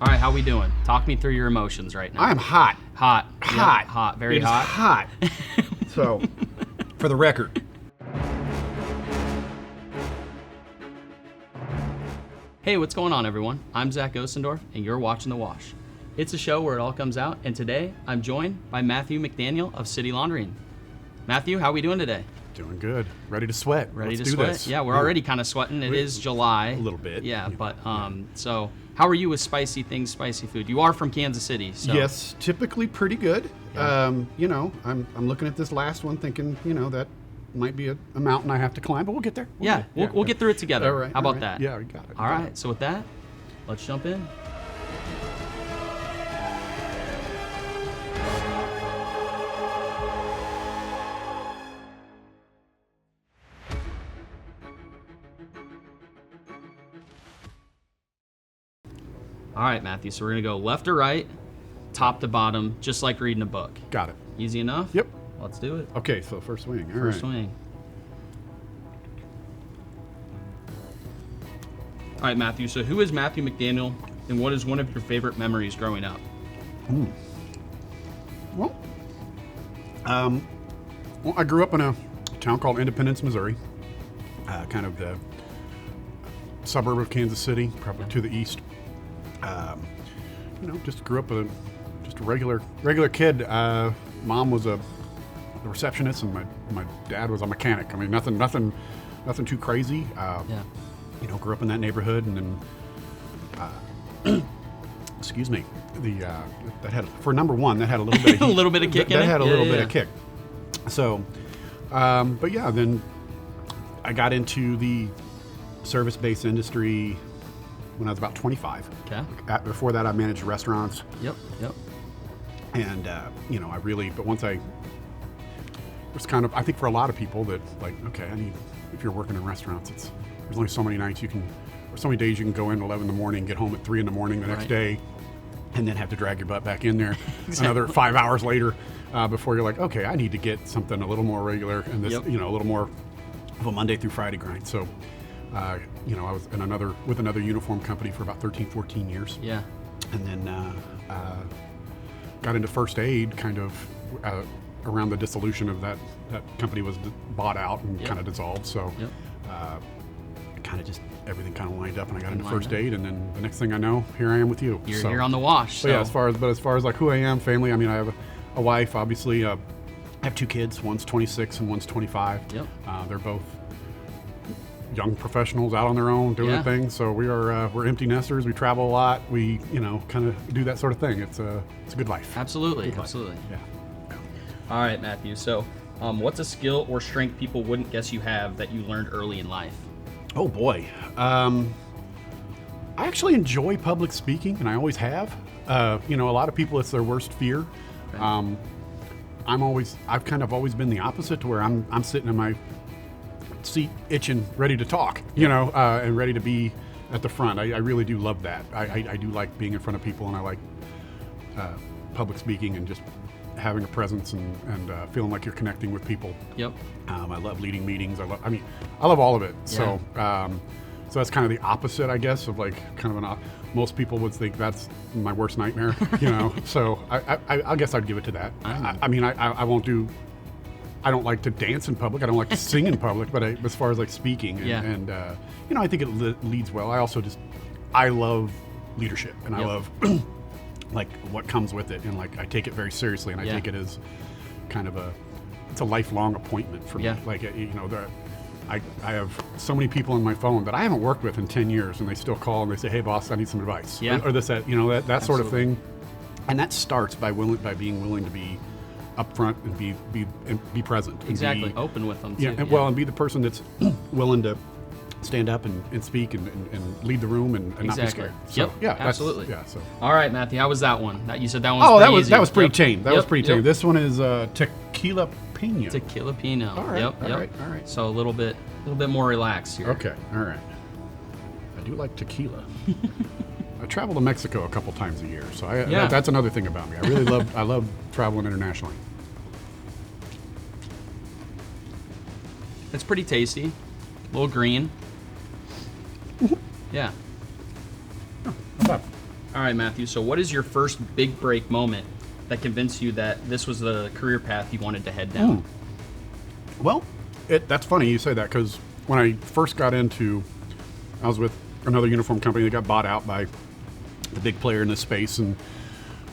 All right, how we doing? Talk me through your emotions right now. I am hot. Hot. Hot. Yep, hot. Very It is hot. hot. So, for the record. Hey, what's going on, everyone? I'm Zach Osendorf, and you're watching The Wash. It's a show where it all comes out, and today I'm joined by Matthew McDaniel of City Laundering. Matthew, how we doing today? Doing good. Ready to sweat. Ready Let's to do sweat? this. Yeah, we're already kind of sweating. It is July. A little bit. Yeah, but so how are you with spicy things, spicy food? You are from Kansas City, so. Yes, typically pretty good. Yeah. You know, I'm looking at this last one thinking, you know, that might be a mountain I have to climb, but we'll get there. We'll get through it together. All right. How about all right. that? Yeah, we got it. All right, so with that, let's jump in. All right, Matthew, so we're gonna go left to right, top to bottom, just like reading a book. Got it. Easy enough? Yep. Let's do it. Okay, so first swing. All First right. swing. All right, Matthew, so who is Matthew McDaniel, and what is one of your favorite memories growing up? Well, I grew up in a town called Independence, Missouri, kind of the suburb of Kansas City, probably to the east. You know, just grew up just a regular kid. Mom was a receptionist, and my dad was a mechanic. I mean, nothing too crazy. Yeah. You know, grew up in that neighborhood, and then, excuse me, that had, for number one, that had a little bit of A little bit of kick in that it? had a Yeah, little yeah, bit yeah. of kick. So, but yeah, then I got into the service-based industry when I was about 25. Okay. Before that, I managed restaurants, Yep. and you know, but once I was kind of, I think for a lot of people that like, okay, if you're working in restaurants, there's only so many nights or so many days you can go in at 11 in the morning, get home at 3 in the morning the next Right. day, and then have to drag your butt back in there another 5 hours later before you're like, okay, I need to get something a little more regular and this, Yep. you know, a little more of a Monday through Friday grind. So, you know, I was with another uniform company for about 13, 14 years. Yeah. And then got into first aid kind of around the dissolution of that company was bought out and Yep. kind of dissolved. So Yep. kind of just everything kind of lined up, and I got into Lined first up. aid, and then the next thing I know, here I am with you. You're So- here on The Wash. So But yeah, as far as like who I am, family. I mean, I have a wife, obviously. I have two kids. One's 26 and one's 25. Yep. They're both young professionals out on their own doing Yeah. their thing. So we're empty nesters. We travel a lot. We kind of do that sort of thing. It's a good life. Absolutely. Good life. Absolutely. Yeah. All right, Matthew. So, what's a skill or strength people wouldn't guess you have that you learned early in life? Oh boy. I actually enjoy public speaking, and I always have. You know, a lot of people, it's their worst fear. Right. I've kind of always been the opposite, to where I'm sitting in my seat itching, ready to talk, you know, and ready to be at the front. I really do love that. I do like being in front of people, and I like public speaking and just having a presence and feeling like you're connecting with people. Yep. I love leading meetings. I love all of it. So, so that's kind of the opposite, I guess, of like kind of most people would think that's my worst nightmare, you know. So I guess I'd give it to that. I mean, I won't do. I don't like to dance in public. I don't like to sing in public. But as far as like speaking, and you know, I think it leads well. I love leadership, and I Yep. love like what comes with it, and like I take it very seriously, and I take it as kind of it's a lifelong appointment for me. Yeah. Like, you know, I have so many people on my phone that I haven't worked with in 10 years, and they still call and they say, "Hey, boss, I need some advice." Yeah. Or this, that, you know, that sort of Absolutely. thing. And that starts by being willing to be upfront and be present. And Exactly. be- Open with them too. yeah, and be the person that's willing to stand up and speak and lead the room and not be Exactly. scared. So, Yep, yeah, that's- absolutely. Yeah. So. All right, Matthew. How was that one? You said that one. Oh, Was that pretty was easy. that was pretty Yep. tame. That was Yep, pretty tame. yep. This one is tequila pino. Tequila Pinot. All right, Yep. all Yep. right, all right. So a little bit more relaxed here. Okay, all right. I do like tequila. I travel to Mexico a couple times a year, so Yeah. that's another thing about me. I love traveling internationally. It's pretty tasty. A little green. Yeah. Not bad. All right, Matthew. So what is your first big break moment that convinced you that this was the career path you wanted to head down? Well, that's funny you say that, because when I first got into, I was with another uniform company that got bought out by the big player in this space, and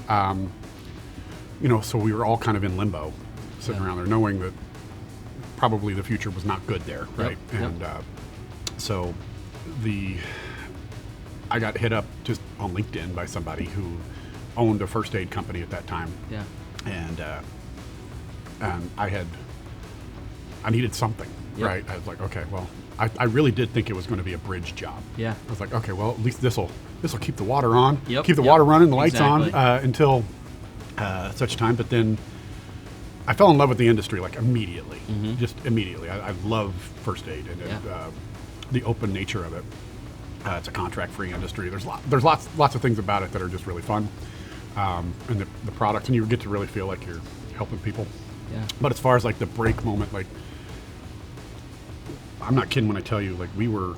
so we were all kind of in limbo, sitting around there, knowing that probably the future was not good there, right? Yep. And so I got hit up just on LinkedIn by somebody who owned a first aid company at that time. Yeah. And I needed something, right? I was like, okay, well, I really did think it was going to be a bridge job. Yeah. I was like, okay, well, at least this'll keep the water on, Yep. keep the water running, the lights Exactly. on until such time. But then I fell in love with the industry like immediately, just immediately. I love first aid and the open nature of it. It's a contract-free industry. There's lots of things about it that are just really fun, and the products, and you get to really feel like you're helping people. Yeah. But as far as like the break moment, like I'm not kidding when I tell you, like we were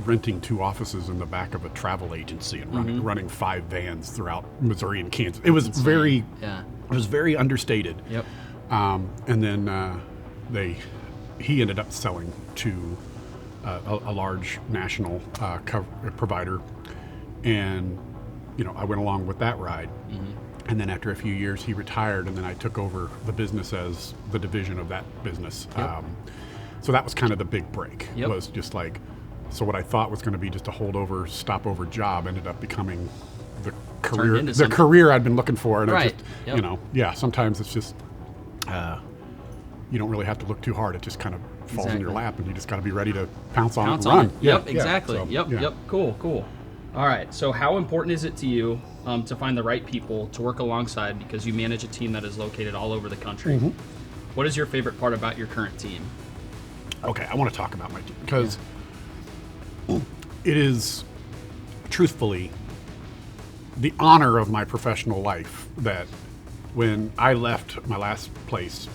renting 2 offices in the back of a travel agency and running 5 vans throughout Missouri and Kansas. It was very understated. Yep. And then he ended up selling to a large national provider, and I went along with that ride. And then after a few years, he retired, and then I took over the business as the division of that business. Yep. So that was kind of the big break. Yep. Was just like, so what I thought was going to be just a holdover, stopover job ended up becoming the career I'd been looking for. And Right. it just, sometimes it's just, you don't really have to look too hard. It just kind of falls in your lap, and you just got to be ready to pounce on it and run. Yep, exactly. So, Yep. Cool. All right. So how important is it to you to find the right people to work alongside, because you manage a team that is located all over the country? What is your favorite part about your current team? Okay, I want to talk about my team, because it is truthfully the honor of my professional life that when I left my last place,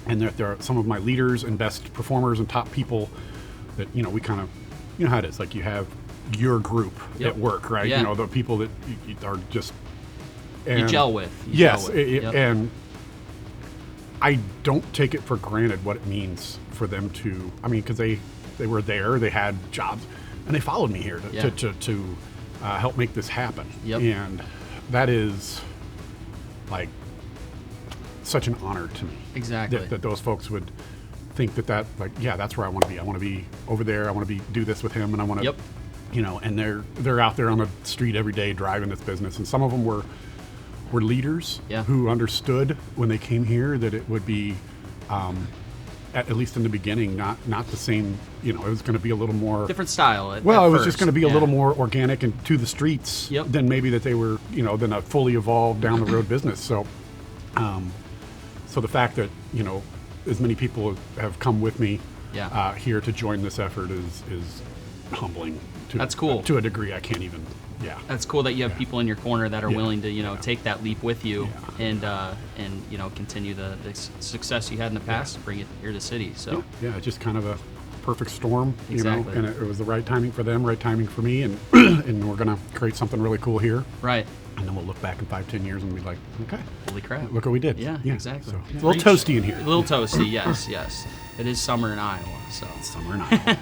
and there are some of my leaders and best performers and top people that, we kind of, how it is, like you have your group at work, right? Yeah. The people that you are just... You gel with. And I don't take it for granted what it means for them to, because they were there, they had jobs, and they followed me here to help make this happen. Yep. And that is like such an honor to me. Exactly. That those folks would think that like, yeah, that's where I want to be. I want to be over there. I want to do this with him, and I want to, and they're out there on the street every day driving this business. And some of them were leaders who understood when they came here that it would be, at least in the beginning, not the same. It was going to be a little more different style. It was just going to be a little more organic and to the streets than maybe that they were, than a fully evolved down the road business. So, so the fact that as many people have come with me here to join this effort is humbling. That's cool. To a degree I can't even. Yeah. That's cool that you have people in your corner that are willing to, take that leap with you and continue the success you had in the past and bring it here to the city. So yeah, just kind of a perfect storm, Exactly. and it was the right timing for them, right timing for me, and and we're gonna create something really cool here. Right. And then we'll look back in 5-10 years and be like, okay, holy crap, look what we did. Yeah, exactly. So, it's a little toasty in here. A little toasty, yes. It is summer in Iowa, so. Summer in Iowa.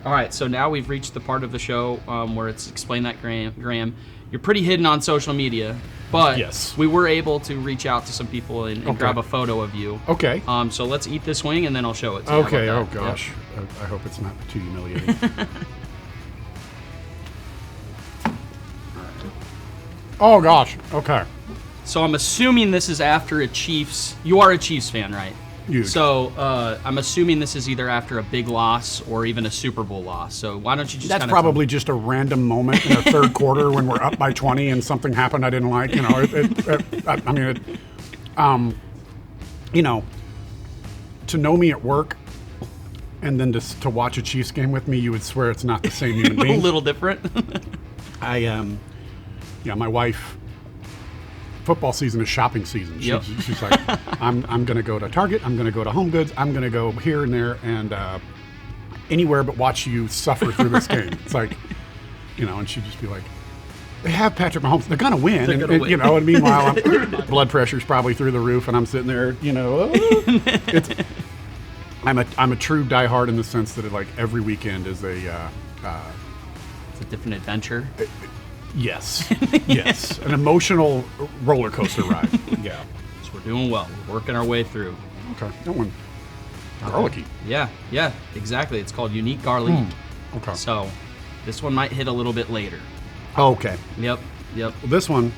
All right, so now we've reached the part of the show where it's Explain That Graham. You're pretty hidden on social media, but we were able to reach out to some people and grab a photo of you. Okay. So let's eat this wing, and then I'll show it to you. Okay, oh gosh. Yep. I hope it's not too humiliating. Oh gosh, okay. So I'm assuming this is after a Chiefs. You are a Chiefs fan, right? Huge. So I'm assuming this is either after a big loss or even a Super Bowl loss. So why don't you just? That's probably just a random moment in the third quarter when we're up by 20 and something happened I didn't like. To know me at work and then to watch a Chiefs game with me, you would swear it's not the same human being. A little different. My wife. Football season is shopping season. She's like, I'm going to go to Target. I'm going to go to Home Goods. I'm going to go here and there and anywhere but watch you suffer through this game. It's like, and she'd just be like, they have Patrick Mahomes. They're gonna win, They're gonna win. you know. And meanwhile, blood pressure's probably through the roof, and I'm sitting there, you know. I'm a true diehard in the sense that every weekend is a It's a different adventure. yes, yes, an emotional roller coaster ride. Yeah. So we're doing well. We're working our way through. Okay. That one garlicky. Yeah, exactly. It's called Unique Garlic. Okay. So this one might hit a little bit later. Okay. Yep. Well, this one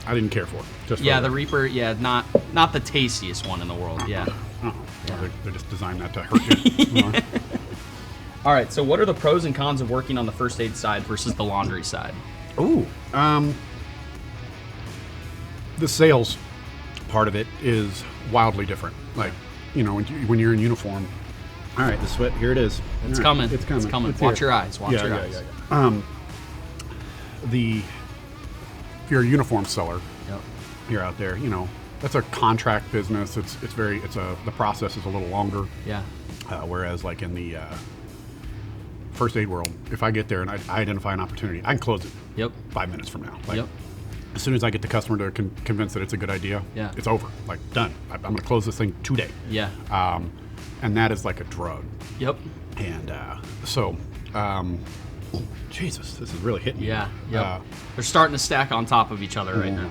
I didn't care for. Just Yeah, for the Reaper. Yeah, not the tastiest one in the world. Yeah. Oh, they're just designed not to hurt you. All right. So what are the pros and cons of working on the first aid side versus the laundry side? Ooh. The sales part of it is wildly different. Like, you know, when you're in uniform. All right, the sweat, here it is. It's All right, coming. It's coming. It's coming. It's Watch here. your eyes. Watch your eyes. If you're a uniform seller, Yep. you're out there, you know, that's a contract business. The process is a little longer. Yeah. Whereas like in the first aid world, if I get there and I identify an opportunity, I can close it. Yep. 5 minutes from now. Like, Yep. as soon as I get the customer to convince that it's a good idea, Yeah. it's over. Like, done. I'm going to close this thing today. Yeah. And that is like a drug. Yep. And Jesus, this is really hitting me. Yeah. Yep. They're starting to stack on top of each other right now.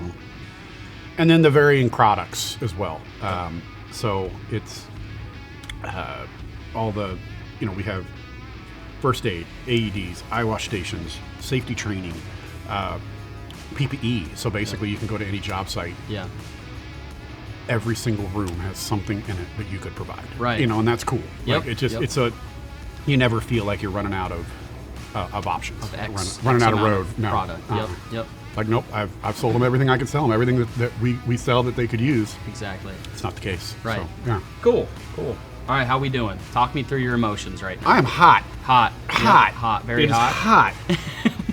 And then the varying products as well. So it's all the, you know, we have first aid, AEDs, eye wash stations, safety training, PPE. So basically, you can go to any job site. Yeah. Every single room has something in it that you could provide. Right. You know, and that's cool. Yep. Like, it's you never feel like you're running out of options. Of running out of amount road. No. Product. Yep. Like, nope, I've sold them everything I can sell them, everything that we sell that they could use. Exactly. It's not the case. Right. So, yeah. Cool. All right, how we doing? Talk me through your emotions right now. I am hot. Hot. Hot. Yep, hot. Very It is hot.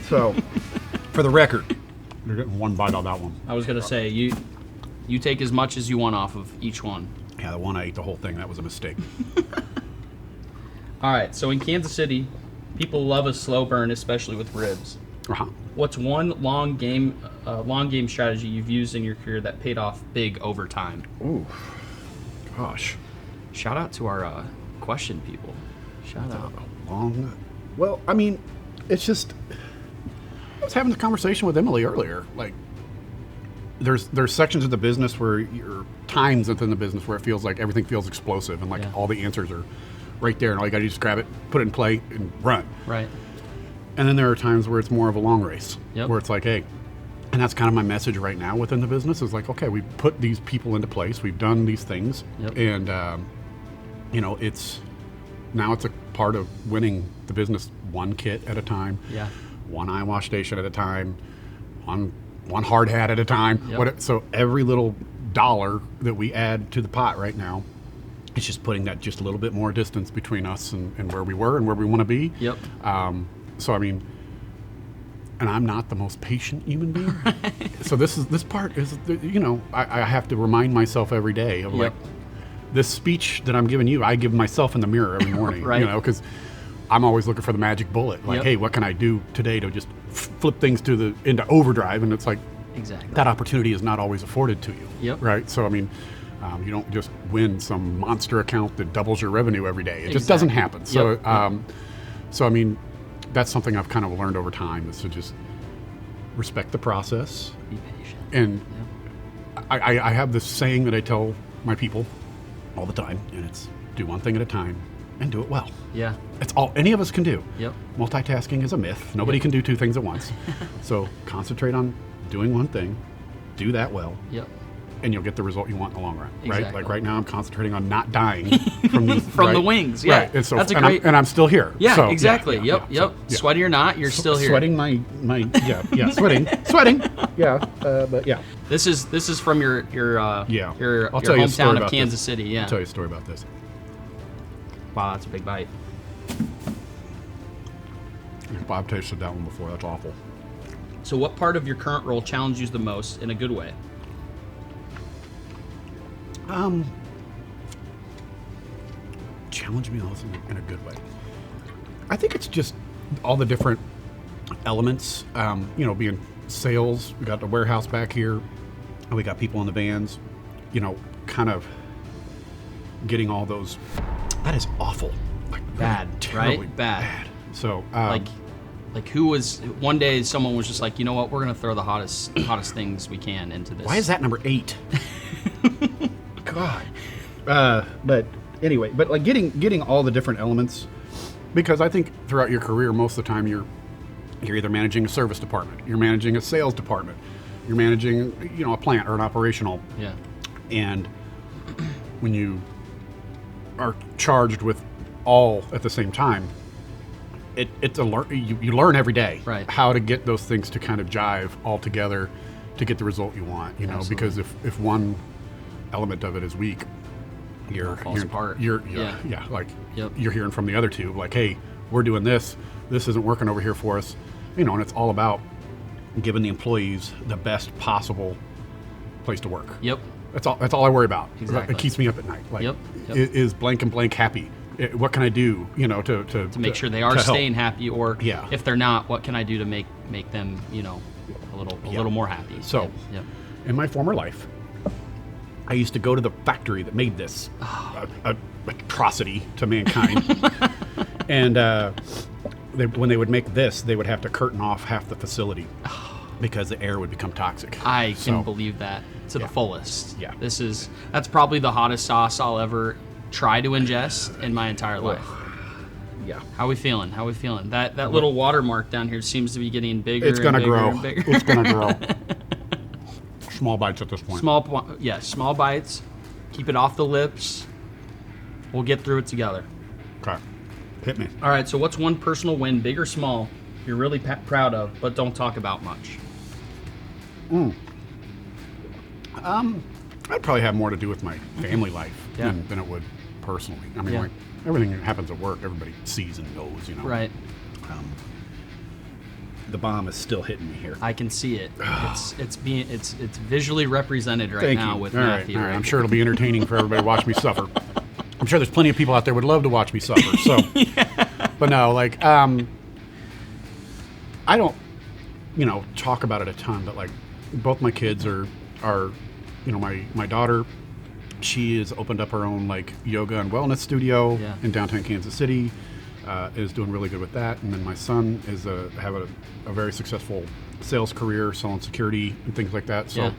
So, for the record, you're getting one bite on that one. I was gonna say you take as much as you want off of each one. Yeah, the one I ate the whole thing. That was a mistake. All right. So in Kansas City, people love a slow burn, especially with ribs. Uh-huh. What's one long game strategy you've used in your career that paid off big over time? Ooh, gosh. Shout out to our question people. Shout out. Well, I mean, it's just. I was having a conversation with Emily earlier. Like, there's sections of the business where times within the business where it feels like everything feels explosive and like all the answers are right there, and all you got to do is grab it, put it in play, and run. Right. And then there are times where it's more of a long race, Yep. where it's like, hey, and that's kind of my message right now within the business is like, okay, we put these people into place, we've done these things, Yep. and you know, it's a part of winning the business one kit at a time, Yeah. one eye wash station at a time, one hard hat at a time. Yep. So every little dollar that we add to the pot right now, it's just putting that just a little bit more distance between us and where we were and where we want to be. Yep. So I mean, and I'm not the most patient human being. So this part is, you know, I have to remind myself every day of like, this speech that I'm giving you, I give myself in the mirror every morning. Right. You know, because I'm always looking for the magic bullet. Like, Yep. hey, what can I do today to just flip things into overdrive? And it's like, Exactly. that opportunity is not always afforded to you. Yep. Right. So I mean, you don't just win some monster account that doubles your revenue every day. It just doesn't happen. So, Yep. So I mean, that's something I've kind of learned over time is to just respect the process. Be patient. And I have this saying that I tell my people all the time, and it's do one thing at a time and do it well. Yeah. It's all any of us can do. Yep. Multitasking is a myth. Nobody can do two things at once. So concentrate on doing one thing, do that well, Yep. and you'll get the result you want in the long run. Right? Exactly. Like right now, I'm concentrating on not dying from these, From the right? wings. Yeah. Right. And so, That's a and great. I'm still here. Yeah. So, Exactly. yeah, Yep. so, yeah. Sweaty or not, you're still here. Sweating my sweating. Yeah. But yeah. This is from your Yeah. your I'll tell you a story hometown of about Kansas this. City. Yeah. I'll tell you a story about this. Wow, that's a big bite. Bob tasted that one before. That's awful. So, what part of your current role challenges you the most in a good way? Challenge me also in a good way. I think it's just all the different elements. You know, being sales. We got the warehouse back here. And we got people in the vans. You know, kind of getting all those. That is awful. Like, Bad, terribly right? Bad. So, like who was, one day someone was just like, you know what, we're going to throw the hottest things we can into this. why is that number 8? God. But anyway, but like getting all the different elements, because I think throughout your career, most of the time you're either managing a service department, you're managing a sales department, you're managing, you know, a plant or an operational. Yeah. And when you are charged with all at the same time, it's you learn every day Right. how to get those things to kind of jive all together to get the result you want, you know. Absolutely. Because if one element of it is weak, falls apart. You're Yeah. like Yep. you're hearing from the other two, like, hey, we're doing this isn't working over here for us, you know. And it's all about giving the employees the best possible place to work. Yep. That's all I worry about. Exactly. It keeps me up at night. Like, Yep. is blank and blank happy? What can I do, you know, to To make sure they are to help? staying happy, or Yeah. if they're not, what can I do to make them, you know, a little more happy? So, Yep. in my former life, I used to go to the factory that made this atrocity to mankind. And when they would make this, they would have to curtain off half the facility because the air would become toxic. I can So, believe that to the fullest. Yeah. That's probably the hottest sauce I'll ever try to ingest in my entire life. Yeah. How we feeling? That little watermark down here seems to be getting bigger. It's gonna and bigger grow. and bigger. It's gonna grow. Small bites at this point. Small bites. Keep it off the lips. We'll get through it together. Okay. Hit me. All right. So, what's one personal win, big or small, you're really proud of, but don't talk about much? I'd probably have more to do with my family life Yeah. than it would personally. I mean, Yeah. like, everything that happens at work, everybody sees and knows, you know. Right. The bomb is still hitting me here. I can see it. It's visually represented right Thank now you. with All right, Matthew. all right. right? I'm sure it'll be entertaining for everybody to watch me suffer. I'm sure there's plenty of people out there would love to watch me suffer. So, but no, like, I don't, you know, talk about it a ton. But like, both my kids are, you know, my daughter, she has opened up her own like yoga and wellness studio Yeah. in downtown Kansas City. Is doing really good with that. And then my son is have a very successful sales career selling security and things like that. So,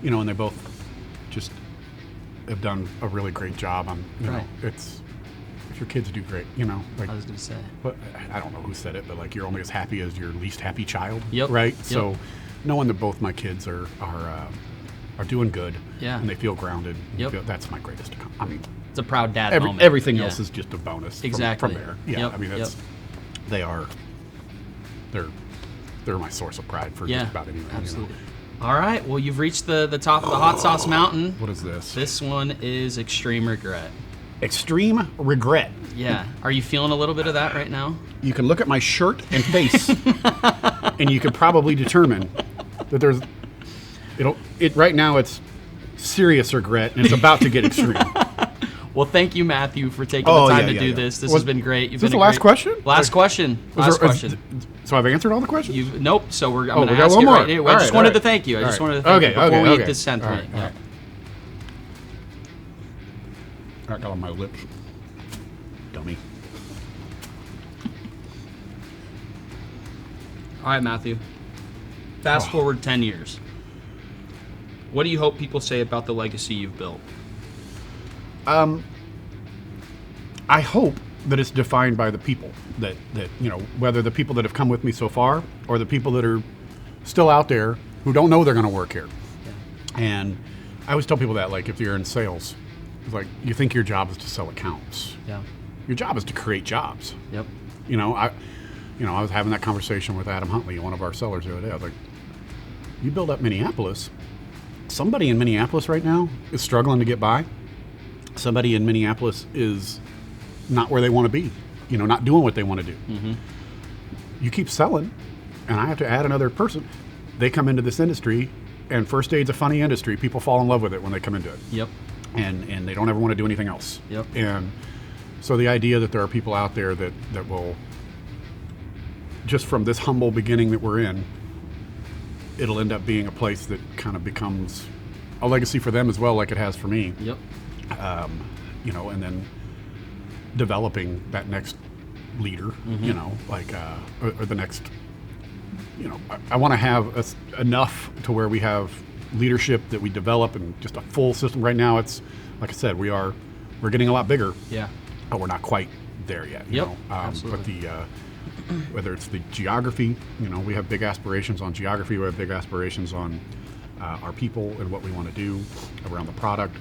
you know, and they both just have done a really great job on, you Right. know, it's, if your kids do great, you know, like, I was gonna say. but I don't know who said it, but like, you're only as happy as your least happy child. Yep. Right. Yep. So knowing that both my kids are doing good. Yeah. And they feel grounded. Yep. That's my greatest. I mean, It's a proud dad moment. everything Yeah. else is just a bonus. Exactly. From there. Yeah. Yep, I mean, they're my source of pride for Yeah, just about anything. absolutely. All right. Well, you've reached the top of the hot sauce mountain. What is this? This one is extreme regret. Extreme regret. Yeah. Are you feeling a little bit of that right now? You can look at my shirt and face, and you can probably determine that there's. Right now it's serious regret, and it's about to get extreme. Well, thank you, Matthew, for taking the time to do this. This has been great. Is this the last question? Last question. Last question. So I've answered all the questions? Nope. So I'm going we to got ask one you more. right here. All I right, just wanted all to right. thank you. I All just right. wanted to thank you before we okay. hit this sentiment. All right. I got on my lips. Dummy. All right, Matthew. Fast forward 10 years. What do you hope people say about the legacy you've built? I hope that it's defined by the people that you know, whether the people that have come with me so far or the people that are still out there who don't know they're going to work here. Yeah. And I always tell people that, like, if you're in sales, it's like, you think your job is to sell accounts. Yeah. Your job is to create jobs. Yep. I was having that conversation with Adam Huntley, one of our sellers the other day. I was like, you build up Minneapolis. Somebody in Minneapolis right now is struggling to get by. Somebody in Minneapolis is not where they want to be, not doing what they want to do. Mm-hmm. You keep selling, and I have to add another person. They come into this industry, and first aid's a funny industry. People fall in love with it when they come into it. Yep. And they don't ever want to do anything else. Yep. And so the idea that there are people out there that will just from this humble beginning that we're in, it'll end up being a place that kind of becomes a legacy for them as well, like it has for me. Yep. You know, and then developing that next leader, you know, like, or the next, you know, I want to have enough to where we have leadership that we develop and just a full system. Right now, it's, like I said, we're getting a lot bigger. Yeah. But we're not quite there yet. You know? Absolutely. But whether it's the geography, you know, we have big aspirations on geography. We have big aspirations on our people and what we want to do around the product.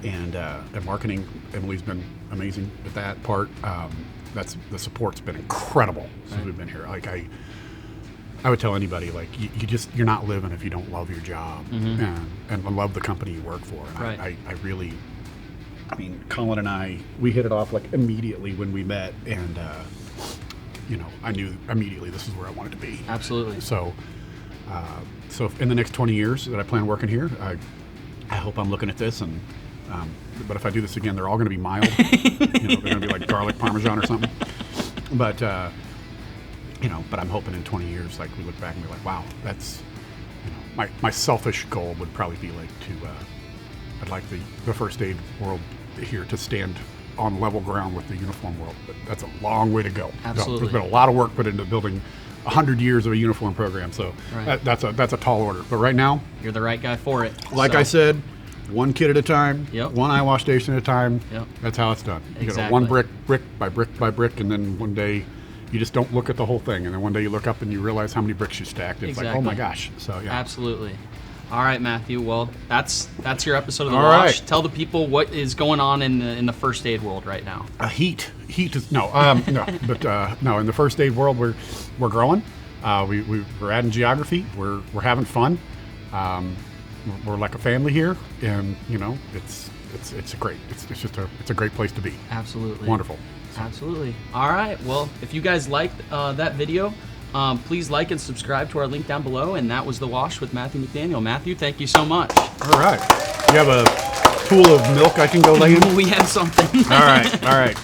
And marketing, Emily's been amazing at that part. The support's been incredible since we've been here. Like I would tell anybody, like you're not living if you don't love your job and love the company you work for. And I really, I mean, Colin and I, we hit it off like immediately when we met, and you know, I knew immediately this is where I wanted to be. Absolutely. So in the next 20 years that I plan working here, I hope I'm looking at this and. But if I do this again, they're all going to be mild. You know, they're going to be like garlic parmesan or something. But you know, but I'm hoping in 20 years, like we look back and be like, wow, that's, you know, my selfish goal would probably be like I'd like the first aid world here to stand on level ground with the uniform world. But that's a long way to go. Absolutely. There's been a lot of work put into building 100 years of a uniform program, so that's a tall order. But right now, you're the right guy for it. Like I said. One kid at a time, Yep. one eye wash station at a time. Yep. That's how it's done. You Exactly. got one brick by brick by brick, and then one day you just don't look at the whole thing, and then one day you look up and you realize how many bricks you stacked. It's like, oh my gosh. So yeah. Absolutely. All right, Matthew. Well, that's your episode of the All Wash. right. Tell the people what is going on in the first aid world right now. Heat is no, but no. In the first aid world, we're growing. We're adding geography. We're having fun. We're like a family here, and you know, it's a great place to be. Absolutely. Wonderful. Absolutely. All right. Well, if you guys liked that video, please like and subscribe to our link down below. And that was The Wash with Matthew McDaniel. Matthew, thank you so much. All right. You have a pool of milk I can go lay in? We have something. All right.